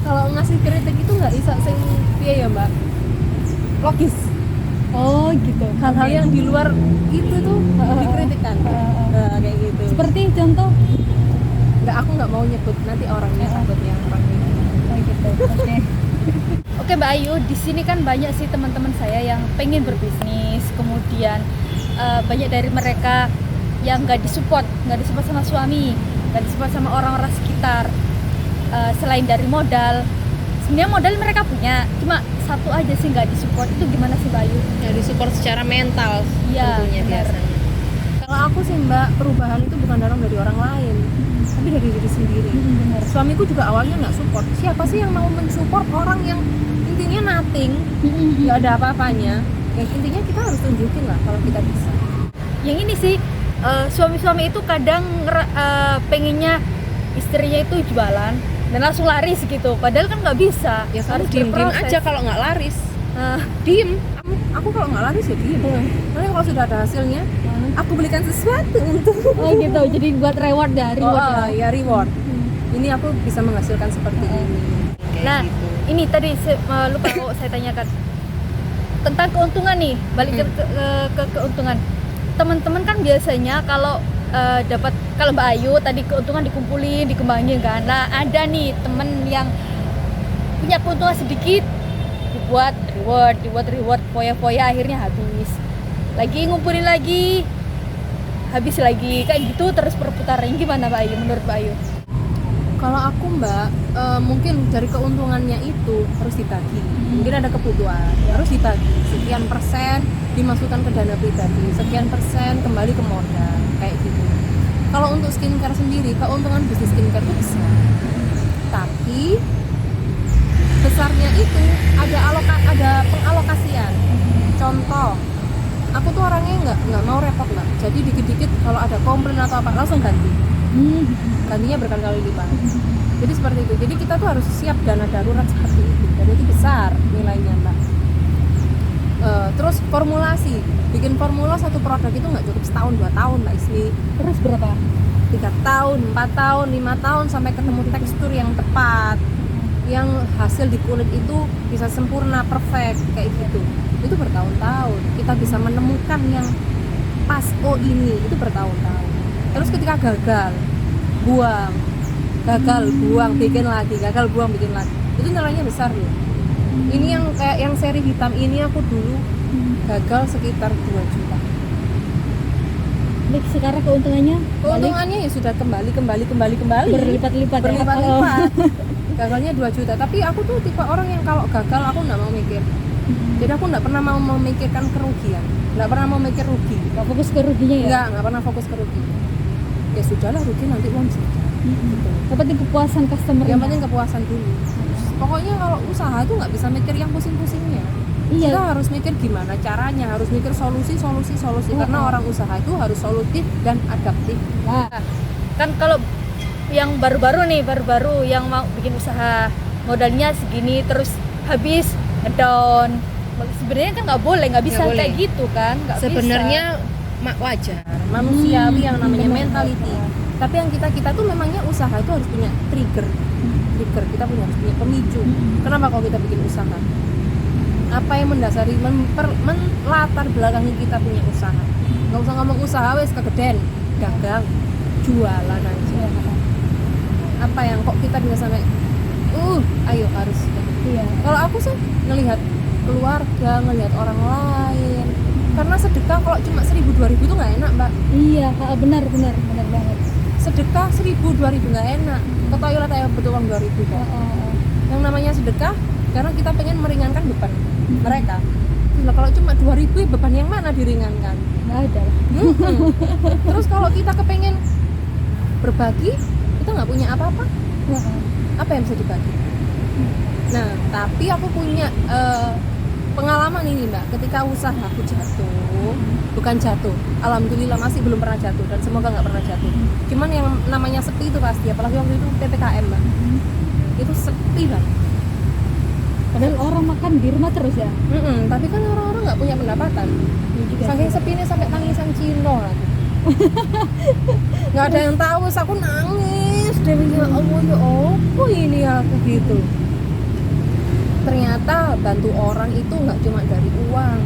Kalau ngasih kritik itu nggak bisa sing piye ya mbak, logis. Oh gitu. Hal-hal yang di luar itu tuh dikritikkan. Nah, kayak gitu. Seperti contoh. Aku nggak mau nyebut nanti orangnya, takutnya orangnya. Oh gitu. Oke. Oke Mbak Ayu, di sini kan banyak sih teman-teman saya yang pengen berbisnis, kemudian banyak dari mereka yang nggak disupport sama suami, nggak disupport sama orang-orang sekitar. Selain dari modal, sebenarnya modal mereka punya, cuma satu aja sih nggak disupport. Itu gimana sih Mbak Ayu? Ya disupport secara mental, Iya, tentunya benar. biasanya. Kalau aku sih mbak, perubahan itu bukan datang dari orang lain, tapi dari diri sendiri. Benar. Suamiku juga awalnya nggak support. Siapa sih yang mau mensupport orang yang intinya nothing, nggak ada apa-apanya? Ya intinya kita harus tunjukin lah kalau kita bisa. Yang ini sih suami-suami itu kadang pengennya istrinya itu jualan dan langsung laris gitu, padahal kan nggak bisa. Ya Harus kamu diem berproses. aja kalau nggak laris. Diem. Aku kalau nggak laris ya diem. Nanti kalau sudah ada hasilnya, aku belikan sesuatu untuk. Oh gitu. Jadi buat reward ya, reward ya. Ya reward. Ini aku bisa menghasilkan seperti ini. Nah, ini tadi lupa saya tanyakan tentang keuntungan nih. Balik ke keuntungan. Teman-teman kan biasanya kalau kalau Mbak Ayu tadi keuntungan dikumpulin, dikembangin kan. Nah, ada nih temen yang punya keuntungan sedikit, dibuat reward, foya-foya, akhirnya habis. Lagi ngumpulin lagi, habis lagi, kayak gitu terus perputaran. Gimana Mbak Ayu, menurut Mbak Ayu? Kalau aku mbak, mungkin dari keuntungannya itu harus ditagih. Mungkin ada kebutuhan, harus ditagih. Sekian persen dimasukkan ke dana pribadi, sekian persen kembali ke modal, kayak gitu. Kalau untuk skincare sendiri, keuntungan bisnis skincare itu besar. Tapi besarnya itu ada pengalokasian. Contoh, aku tuh orangnya nggak mau repot mbak. Jadi dikit-dikit kalau ada komplain atau apa langsung ganti. Gantinya berkali-kali lipat. Jadi seperti itu. Jadi kita tuh harus siap dana darurat seperti itu. Dan itu besar nilainya mbak. Terus formulasi, bikin formula satu produk itu nggak cukup setahun 2 tahun mbak Ismi. Terus berapa? 3 tahun, 4 tahun, 5 tahun sampai ketemu tekstur yang tepat, yang hasil di kulit itu bisa sempurna, perfect kayak gitu. Itu bertahun-tahun. Kita bisa menemukan yang pas, oh ini itu bertahun-tahun. Terus ketika gagal buang, bikin lagi, gagal buang, bikin lagi, itu nilainya besar loh. Ini yang kayak yang seri hitam ini aku dulu gagal sekitar 2 juta. Baik, sekarang keuntungannya Ya sudah kembali berlipat-lipat ya. berlipat-lipat. Gagalnya 2 juta, tapi aku tuh tipe orang yang kalau gagal aku nggak mau mikir. Jadi aku nggak pernah mau memikirkan kerugian, nggak pernah mau mikir rugi. Nggak fokus ke ruginya ya? Nggak pernah fokus ke rugi. Ya sudahlah, rugi nanti uang saja. Gitu. Yang penting kepuasan customer. Yang penting kepuasan dulu. Pokoknya kalau usaha tuh nggak bisa mikir yang pusing-pusingnya. Iya. Kita harus mikir gimana caranya, harus mikir solusi. Karena orang usaha itu harus solutif dan adaptif. Nah, Kan kalau yang baru-baru yang mau bikin usaha, modalnya segini terus habis ngedown. Sebenarnya kan nggak boleh, nggak bisa Nggak boleh. kayak gitu kan? Nggak Sebenarnya wajar, manusiawi yang namanya mentality. Tapi yang kita tuh memangnya usaha itu harus punya trigger, kita harus punya pemicu. Kenapa kalau kita bikin usaha? Apa yang mendasari, melatar belakangi kita punya usaha? Nggak usah ngomong usaha, wes kegeden, dagang, jualan aja. Apa yang kok kita bisa sampai, ayo harus. Iya. Kalau aku sih ngelihat keluarga, ngelihat orang lain. Karena sedekah kalau cuma 1.000-2.000 itu nggak enak, Mbak. Iya, benar banget. Sedekah 1.000-2.000 nggak enak. Ke toilet aja butuh uang 2.000 kan. Yang namanya sedekah karena kita pengen meringankan beban mereka. Nah, kalau cuma 2.000 ya beban yang mana diringankan? Nggak ada. Terus kalau kita kepengen berbagi, kita nggak punya apa-apa, apa yang bisa dibagi? Nah, tapi aku punya pengalaman ini, Mbak. Ketika usaha aku bukan jatuh, alhamdulillah masih belum pernah jatuh dan semoga nggak pernah jatuh. Cuman yang namanya sepi itu pasti, apalagi waktu itu PPKM, Mbak. Itu sepi banget. Padahal orang makan di rumah terus ya. Tapi kan orang-orang nggak punya pendapatan. Saking sepi ini sampai tangisan Cino lagi. Nggak ada yang tahu, aku nangis. Dia bilang, ya apa ini aku gitu. Ternyata bantu orang itu nggak cuma dari uang.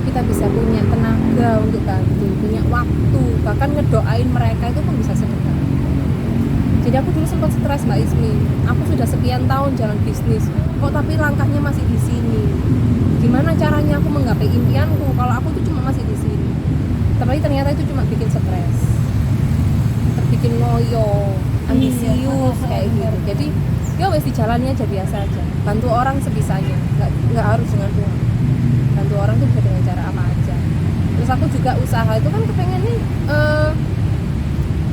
Kita bisa punya tenaga untuk bantu, punya waktu, bahkan ngedoain mereka itu pun bisa sedekah. Jadi aku dulu sempat stres, Mbak Ismi. Aku sudah sekian tahun jalan bisnis, kok tapi langkahnya masih di sini. Gimana caranya aku menggapai impianku kalau aku tuh cuma masih di sini? Tapi ternyata itu cuma bikin stres, terbikin ngoyo, ambisius kayak gitu. Jadi ya wes di jalannya aja biasa aja. Bantu orang sebisanya, nggak harus dengan uang. Bantu orang tuh bisa dengan cara apa aja. Terus aku juga usaha itu kan kepengen nih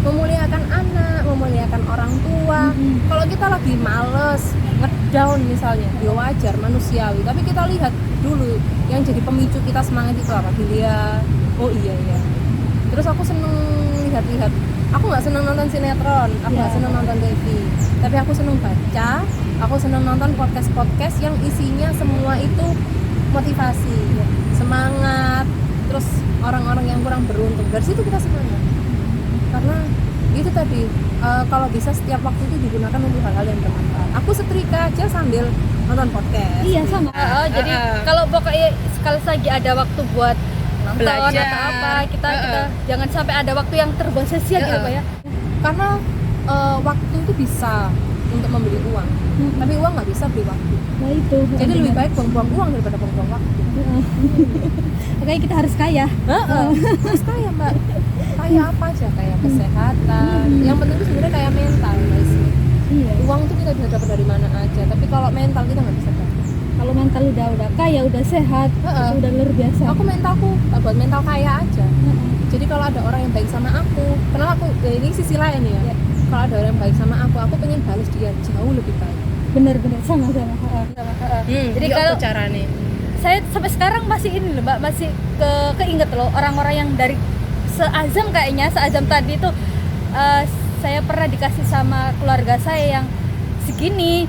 memuliakan anak, memuliakan orang tua. Kalau kita lagi males, ngedown misalnya, ya wajar, manusiawi. Tapi kita lihat dulu yang jadi pemicu kita semangat itu apa? Dilihat, oh iya. Terus aku seneng lihat-lihat. Aku nggak seneng nonton sinetron, aku nggak seneng nonton TV. Tapi aku seneng baca, aku seneng nonton podcast yang isinya semua itu motivasi, semangat. Terus orang-orang yang kurang beruntung, dari situ kita semangat. Karena itu tadi kalau bisa setiap waktu itu digunakan untuk hal-hal yang bermanfaat. Aku setrika aja sambil nonton podcast. Iya sama. Jadi kalau pokoknya sekali lagi ada waktu buat nonton belajar atau apa, kita jangan sampai ada waktu yang terbuang sia-sia gitu, Pak ya. Karena waktu itu bisa untuk membeli uang, tapi uang nggak bisa beli waktu. Nah itu. Jadi lebih baik buang-buang uang daripada buang-buang waktu. Makanya kita harus kaya. Terus kaya, Mbak. Kaya apa aja, kayak kesehatan. Yang penting itu sebenarnya kayak mental, guys. Iya. Uang itu kita bisa dapat dari mana aja, tapi kalau mental kita nggak bisa dapat. Kalau mental udah kaya, udah sehat, itu udah luar biasa. Aku mentalku buat mental kaya aja. Jadi kalau ada orang yang baik sama aku, kenapa aku ini sisi lain ya. Kalau ada orang yang baik sama aku pengen balas dia jauh lebih baik. Bener sama. Jadi kalau caranya, saya sampai sekarang masih ini loh, Mbak, masih keinget loh orang-orang yang dari seazam tadi itu. Saya pernah dikasih sama keluarga saya yang segini,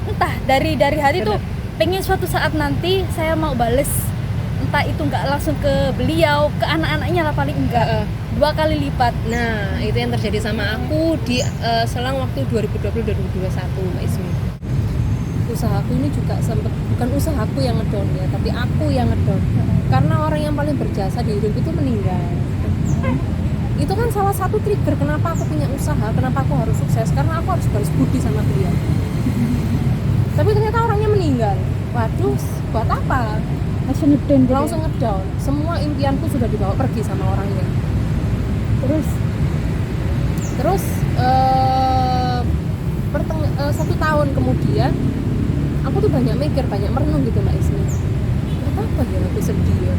entah dari hati tuh pengen suatu saat nanti saya mau bales, entah itu nggak langsung ke beliau, ke anak-anaknya lah paling enggak 2 kali lipat. Nah itu yang terjadi sama aku di selang waktu 2020-2021, Mbak Ismi. Usahaku ini juga sempat, bukan usahaku yang ngedown ya, tapi aku yang ngedown. Karena orang yang paling berjasa di hidup itu meninggal. Itu kan salah satu trigger kenapa aku punya usaha, kenapa aku harus sukses, karena aku harus balas budi sama beliau. Tapi ternyata orangnya meninggal. Waduh, buat apa? Langsung ngedown. Semua impianku sudah dibawa pergi sama orangnya. Terus 1 tahun kemudian aku tuh banyak mikir, banyak merenung gitu, Mbak Ismi. Kenapa ya aku sedih ya?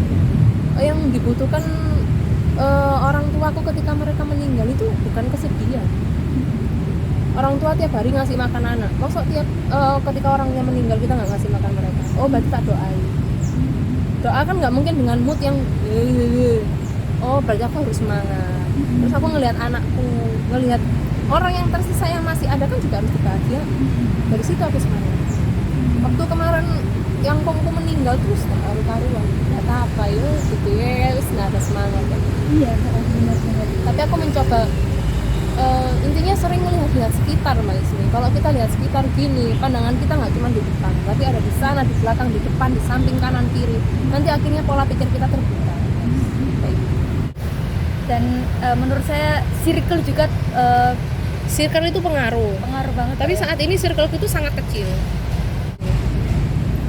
Yang dibutuhkan orang tuaku ketika mereka meninggal itu bukan kesedihan. Orang tua tiap hari ngasih makan anak. Maksud ketika orangnya meninggal kita nggak ngasih makan mereka. Oh berarti tak doain. Doa kan nggak mungkin dengan mood yang oh berarti aku harus semangat. Terus aku ngelihat anakku, ngelihat orang yang tersisa yang masih ada kan juga harus dibahagia. Dari situ aku semangat. Waktu kemarin yang kongku meninggal terus tak karu-karuan nggak apa ya gitu ya terus nggak ada semangat kan. Iya, benar-benar. Tapi aku mencoba intinya sering melihat sekitar Mbak Ismi. Kalau kita lihat sekitar gini, pandangan kita nggak cuma di depan, tapi ada di sana, di belakang, di depan, di samping, kanan, kiri. Nanti akhirnya pola pikir kita terbuka. Kayak gitu. Dan menurut saya circle juga Circle itu pengaruh. pengaruh banget. Tapi ya. saat ini circle itu sangat kecil.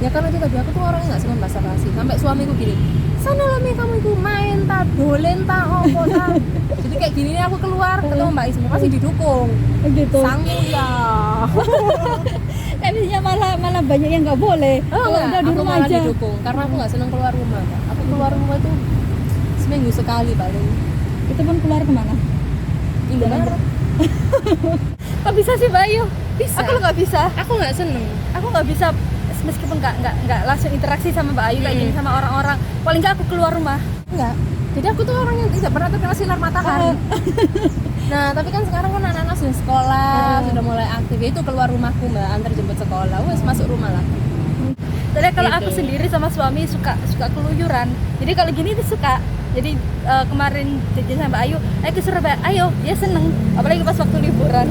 Ya karena itu tadi aku tuh orangnya nggak suka basa-basi. Sampai suamiku gini, sana lo Mi kamu itu main tak dolen tak opo tak. Jadi kayak gini nih aku keluar ketemu Mbak Ismi pasti didukung. Gitu. Sangu ya. Biasanya malah banyak yang nggak boleh. Oh, Kalau enggak, udah di aku rumah malah aja. didukung karena aku nggak seneng keluar rumah. Kak. Aku keluar rumah itu seminggu sekali paling. Itu pun keluar kemana? Indomaret. Kok bisa sih Mbak Ayu? Bisa. Aku nggak bisa. Aku nggak seneng. Aku nggak bisa meskipun nggak langsung interaksi sama Mbak Ayu kayak gini sama orang-orang. Paling nggak aku keluar rumah. Enggak. Jadi aku tuh orang yang tidak pernah terkena sinar matahari. Nah, tapi kan sekarang kan anak-anak sudah sekolah, sudah mulai aktif. Ya itu keluar rumahku Mbak, antar jemput sekolah. Wes masuk rumah lah. Jadi kalau Gitu. aku sendiri sama suami suka keluyuran. Jadi kalau gini dia suka. Jadi kemarin jajan sama Mbak Ayu, ayo ke Surabaya. Ayo, dia seneng. Apalagi pas waktu liburan.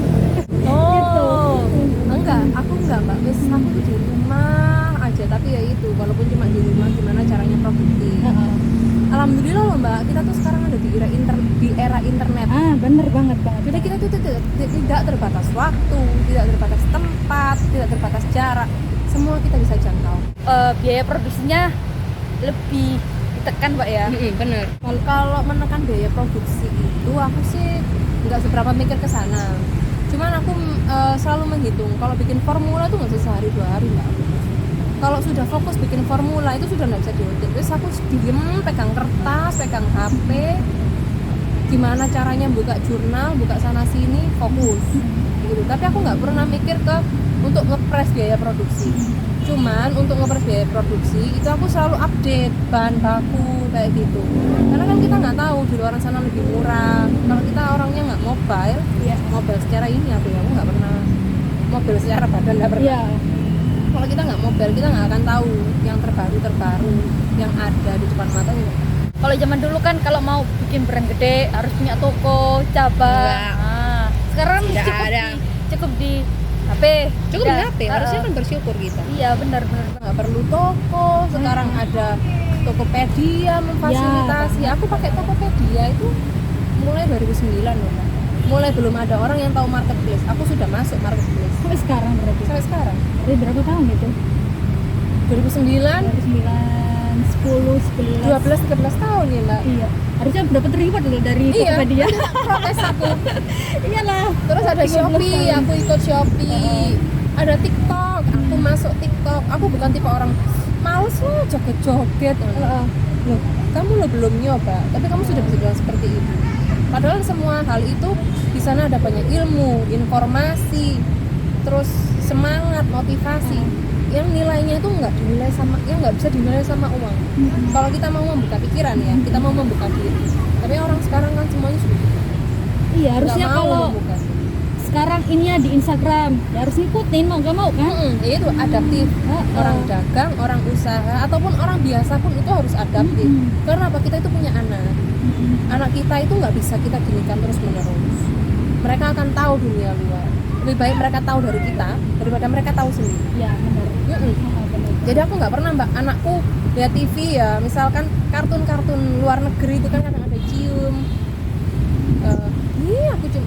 Oh, enggak, aku enggak Mbak. Wes aku tuh di rumah aja, tapi ya itu walaupun cuma di rumah gimana caranya produktif. Alhamdulillah loh Mbak, kita tuh sekarang ada di era internet. Bener banget. Jadi kita tuh tidak terbatas waktu, tidak terbatas tempat, tidak terbatas jarak. Semua kita bisa jangkau. Biaya produksinya lebih ditekan Pak ya. Bener. Kalau menekan biaya produksi itu aku sih nggak seberapa mikir ke sana. Cuman aku selalu menghitung kalau bikin formula tuh nggak bisa sehari 2 hari Mbak. Kalau sudah fokus bikin formula itu sudah nggak bisa diodik. Terus aku diem, pegang kertas, pegang HP, gimana caranya buka jurnal, buka sana sini, fokus. Gitu. Tapi aku nggak pernah mikir untuk ngepres biaya produksi. Cuman untuk ngepres biaya produksi itu aku selalu update bahan baku kayak gitu. Karena kan kita nggak tahu di luar sana lebih murah. Kalau kita orangnya nggak mobile, mobile secara ini aku nggak pernah mobile secara badan nggak pernah. Iya. Kalau kita nggak mobile kita nggak akan tahu yang terbaru yang ada di depan mata gitu. Kalau zaman dulu kan kalau mau bikin brand gede harus punya toko, cabang. Enggak. Nah, sekarang Tidak ada. cukup di HP. Cukup di Udah. HP, harusnya kan bersyukur kita. Iya benar. Nggak perlu toko, sekarang ada Tokopedia memfasilitasi. Aku pakai Tokopedia itu mulai 2009 loh Mbak. Mulai belum ada orang yang tahu marketplace, aku sudah masuk marketplace Sampai sekarang berarti. sampai sekarang. Dari berapa tahun itu? 2009, 2009, 10, 11. 12-13 tahun ya Mbak. Iya. Harusnya dapat reward loh dari Iya, Tokopedia. protes aku. Iyalah. Terus ada 13 Shopee, tahun. aku ikut Shopee. Ada TikTok, aku masuk TikTok. Aku bukan tipe orang males loh joget-joget. Loh, kamu lo belum nyoba, tapi kamu sudah bisa bilang seperti itu. Padahal semua hal itu di sana ada banyak ilmu, informasi, terus semangat, motivasi. Yang nilainya itu nggak bisa dinilai sama uang. Kalau kita mau membuka pikiran ya, kita mau membuka diri. Tapi orang sekarang kan semuanya sudah Iya, harusnya nggak mau kalau membuka. sekarang ini ya di Instagram, ya harus ngikutin mau gak mau kan? Ya itu adaptif. Orang dagang, orang usaha, ataupun orang biasa pun itu harus adaptif. Karena apa? Kita itu punya anak. Anak kita itu nggak bisa kita ginikan terus menerus. Mereka akan tahu dunia luar. Lebih baik mereka tahu dari kita daripada mereka tahu sendiri. Iya, benar. Benar. Jadi aku nggak pernah Mbak, anakku lihat TV ya, misalkan kartun-kartun luar negeri itu kan kadang ada cium.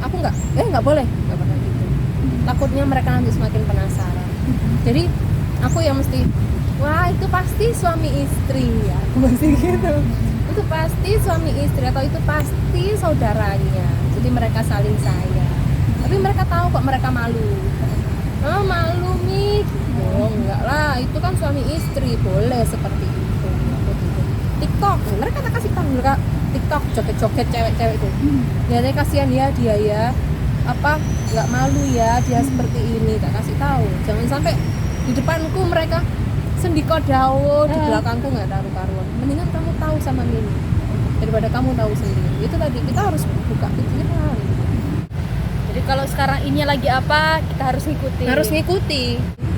Aku nggak boleh, nggak pernah gitu. Takutnya mereka nanti semakin penasaran. Jadi aku yang mesti, wah itu pasti suami istri ya, aku mesti gitu. Itu pasti suami istri atau itu pasti saudaranya. Jadi mereka saling sayang. Tapi mereka tahu kok mereka malu. Oh malu Mi, oh enggak lah, itu kan suami istri, boleh seperti itu. TikTok, mereka tak kasih tahu mereka TikTok joget-joget cewek-cewek itu. Ya kasihan ya dia ya, apa nggak malu ya dia seperti ini, tak kasih tahu. Jangan sampai di depanku mereka sendiko dawo, di belakangku nggak karu-karuan. Mendingan kamu tahu sama Mimi daripada kamu tahu sendiri. Itu tadi kita harus buka pikiran. Jadi kalau sekarang ini lagi apa, kita harus ngikuti. Harus ngikuti.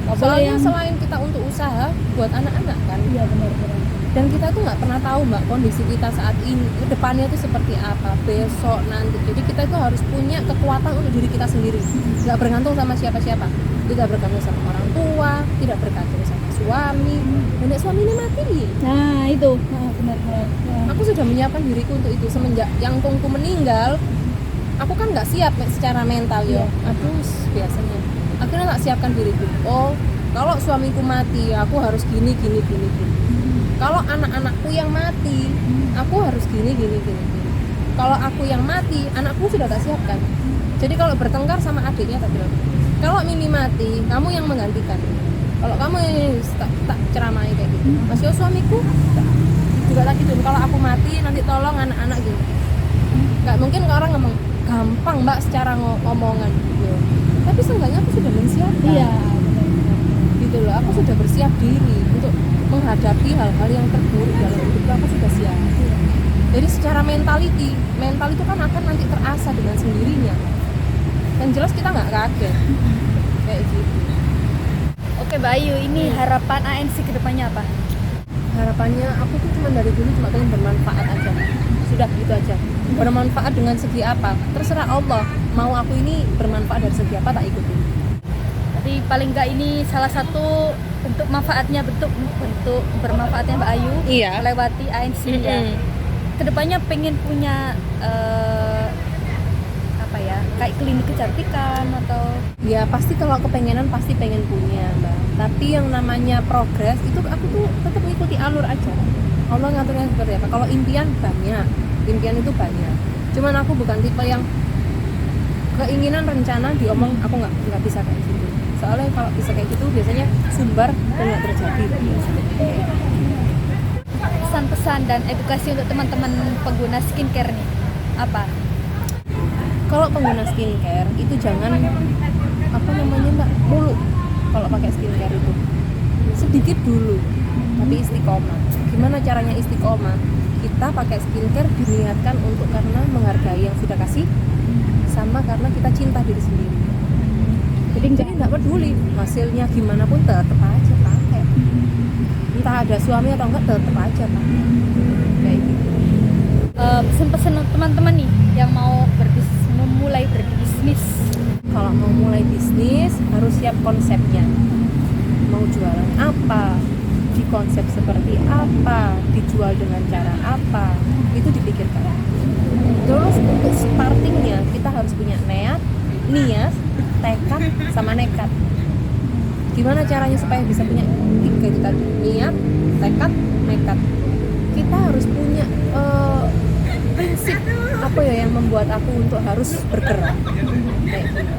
Nggak boleh Soalnya yang selain kita untuk usaha buat anak-anak kan, iya benar-benar. dan kita tuh nggak pernah tahu mbak kondisi kita saat ini depannya tuh seperti apa besok nanti. Jadi kita itu harus punya kekuatan untuk diri kita sendiri, nggak bergantung sama siapa-siapa, tidak bergantung sama orang tua, tidak bergantung sama suami. Dan suami ini mati. Nah itu, benar-benar. Aku sudah menyiapkan diriku untuk itu semenjak yang kongku meninggal. Aku kan nggak siap secara mental ya. Aduh biasanya. Akhirnya tak siapkan diriku. Oh kalau suamiku mati aku harus gini. Kalau anak-anakku yang mati, aku harus gini. Kalau aku yang mati, anakku sudah tak siapkan. Jadi kalau bertengkar sama adiknya tak bilang, kalau Mimi mati, kamu yang menggantikan. Kalau kamu ini tak ceramai kayak gitu. Masih suamiku juga tak gitu. Kalau aku mati, nanti tolong anak-anak gitu. Gak mungkin orang ngomong gampang mbak secara ngomongan gitu. Tapi seenggaknya aku sudah menyiapkan. Iya. Gitu loh, aku sudah bersiap diri untuk menghadapi hal-hal yang terburuk dalam hidupku. Aku sudah siap. Jadi secara mental itu kan akan nanti terasa dengan sendirinya. Yang jelas kita nggak kaget kayak gitu. Oke Mbak Ayu, ini harapan ANC ke depannya apa? Harapannya aku tuh cuma dari dulu cuma pengen bermanfaat aja. Sudah gitu aja. Bermanfaat dengan segi apa? Terserah Allah. Mau aku ini bermanfaat dari segi apa tak ikutin. Tapi paling nggak ini salah satu bentuk manfaatnya, bentuk bermanfaatnya Mbak Ayu melewati ANC ya. Kedepannya pengen punya apa ya, kayak klinik kecantikan atau ya pasti kalau kepengenan pasti pengen punya mbak. Tapi yang namanya progres itu aku tuh tetap ngikuti alur aja. Allah ngaturnya seperti apa. Kalau impian itu banyak. Cuman aku bukan tipe yang keinginan rencana diomong aku nggak bisa kayak gitu. Soalnya kalau bisa kayak gitu biasanya sumber dan nggak terjadi. pesan-pesan dan edukasi untuk teman-teman pengguna skincare nih apa? Kalau pengguna skincare itu jangan mbak mulu kalau pakai skincare itu, sedikit dulu tapi istiqomah. Gimana caranya istiqomah? Kita pakai skincare diniatkan untuk karena menghargai yang sudah kasih, sama karena kita cinta diri sendiri. Jadi nggak peduli hasilnya gimana pun tetap aja pakai, entah ada suami atau enggak tetap aja pakai kayak gitu. Pesan-pesan teman-teman nih yang mau memulai berbisnis. Kalau mau mulai bisnis harus siap konsepnya. Mau jualan apa, di konsep seperti apa, dijual dengan cara apa, itu dipikirkan. Terus untuk startingnya kita harus punya niat, tekad, sama nekat. Gimana caranya supaya bisa punya tiga itu tadi, niat, tekad, nekat. Kita harus punya prinsip apa ya yang membuat aku untuk harus bergerak kayak gitu.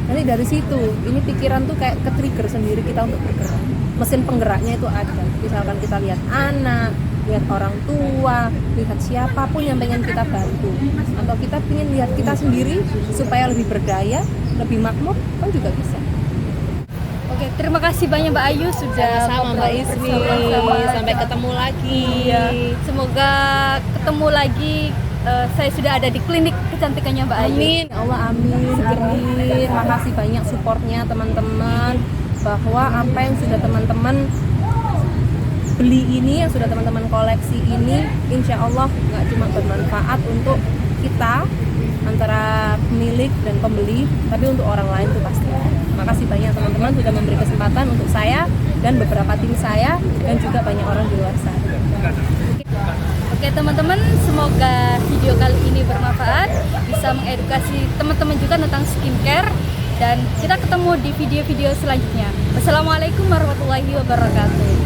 Nanti dari situ ini pikiran tuh kayak ke-trigger sendiri kita untuk bergerak. Mesin penggeraknya itu ada. Misalkan kita lihat anak, lihat orang tua, lihat siapapun yang pengen kita bantu, atau kita pengen lihat kita sendiri supaya lebih berdaya, lebih makmur, kan juga bisa. Oke, terima kasih banyak Mbak Ayu sudah sama Mbak Ismi. Sampai ketemu lagi. Iya. Semoga ketemu lagi. Saya sudah ada di klinik kecantikannya Mbak Ayu. Amin, Allah amin. Amin. Makasih banyak supportnya teman-teman, bahwa apa yang sudah teman-teman beli ini, yang sudah teman-teman koleksi ini, insya Allah nggak cuma bermanfaat untuk kita antara pemilik dan pembeli, tapi untuk orang lain tuh pasti. Makasih banyak teman-teman sudah memberi kesempatan untuk saya dan beberapa tim saya dan juga banyak orang di luar sana. Oke teman-teman, semoga video kali ini bermanfaat, bisa mengedukasi teman-teman juga tentang skincare, dan kita ketemu di video-video selanjutnya. Wassalamualaikum warahmatullahi wabarakatuh.